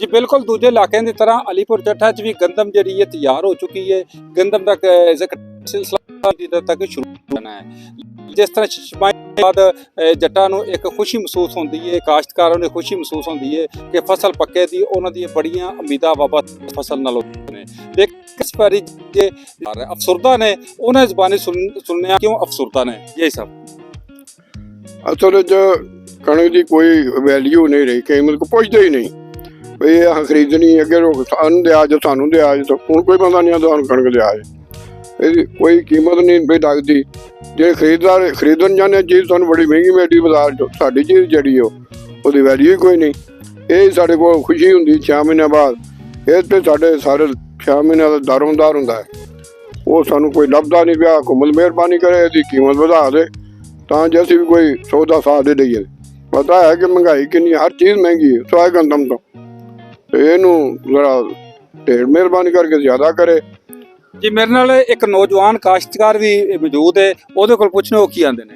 जी बिल्कुल दूजे इलाकों की तरह अलीपुर जट्टा च भी गंदम जी है तैयार हो चुकी है। गंदम का सिलसिला तक शुरू होना है। जिस तरह छपाई बाद जट्टा नूं एक खुशी महसूस होती है, काश्तकारों ने खुशी महसूस होती है कि फसल पक्के दी उन्हां दी बड़ियां उम्मीदां वाबा फसल नालों ने। लेकिन इस बारी जे अफसरदा ने उन्हें ज़बानी सुनने क्यों अफसरदा ने ये सब असल च कणक की कोई वैल्यू नहीं रही, कीमत को पुछते ही नहीं भी अं खरीदनी अगे सानू दिया जो सानू दिया तो हूँ कोई बंदा नहीं आता कणक दिया इसकी कोई कीमत नहीं भी लगती। जे खरीददार खरीदन जाने चीज़ सूँ बड़ी महंगी मिलती बाजार चो, साड़ी चीज़ जी वो वैल्यू ही कोई नहीं। ये साढ़े को खुशी होंगी 6 महीने बाद ये तो साढ़े सारे 6 महीने का दारोमदार होंगे वो सानू कोई लभदा नहीं पिया। हुकूमत मेहरबानी करे इसकी कीमत बढ़ा दे तो जो असीं भी कोई सौदा साथ दे दईए। पता है कि महंगाई कितनी, हर चीज़ महंगी है सिवाय गंदम तो इनू जरा ढेर मेहरबानी करके ज्यादा करे। जी मेरे नाल एक नौजवान काश्तकार भी मौजूद है, ਉਹਦੇ ਕੋਲ ਪੁੱਛਣੇ ਉਹ ਕੀ ਆਂਦੇ ਨੇ।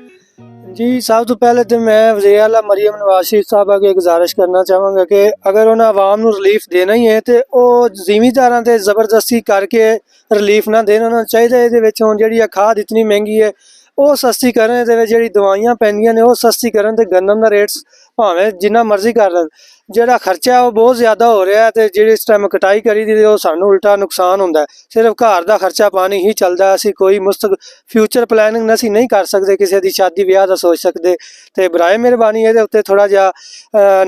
जी सब तो पहले तो मैं वज़ीर आला मरियम नवाज शरीफ साहब अगे गुजारिश करना चाहवांगा कि अगर उन्हें आवाम नूं रिलीफ देना ही है तो वो जिमीदारां ते जबरदस्ती करके रिलीफ ना देना। उन्होंने चाहिए ये हुण जिहड़ी खाद इतनी महंगी है वो सस्ती करन, जिहड़ी दवाइयां पैंदियां ने वो सस्ती करन ते गंदम दा रेट भावें जिन्ना मर्जी कर लैन। जिहड़ा खर्चा है वो बहुत ज़्यादा हो रहा है तो जिहड़ी इस टाइम कटाई करी दी वो सानूं उल्टा नुकसान हुंदा है। सिर्फ घर दा खर्चा पानी ही चलदा, असीं कोई फ्यूचर प्लैनिंग असीं नहीं कर सकते, किसी दी शादी ब्याह दा सोच सकते। तो बराए मेहरबानी इहदे उत्ते थोड़ा जिहा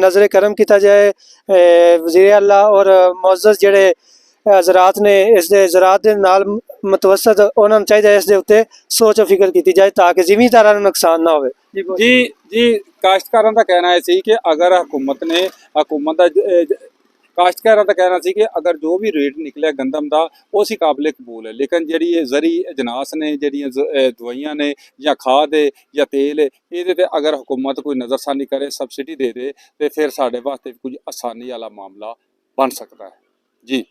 नज़रे करम किया जाए। वज़ीर आला और मुअज़्ज़ज़ जिहड़े ज़रात ने इस ज़रात के नाल मुतवसत उन्होंने चाहिए इस उत्ते सोच फिक्र की जाए ताकि जिमीदारां नूं नुकसान ना होवे। जी जी काश्तकारों का कहना है सी कि अगर हुकूमत ने काश्तकारों का कहना सी कि अगर जो भी रेट निकले गंदम का उसी काबिल कबूल है, लेकिन जी जरी अजनास ने जड़ियाँ दवाइयां ने या खाद है या तेल है ये अगर हुकूमत कोई नज़रसानी करे सबसिडी दे दे तो फिर साढ़े वास्ते कुछ आसानी वाला मामला बन सकता है। जी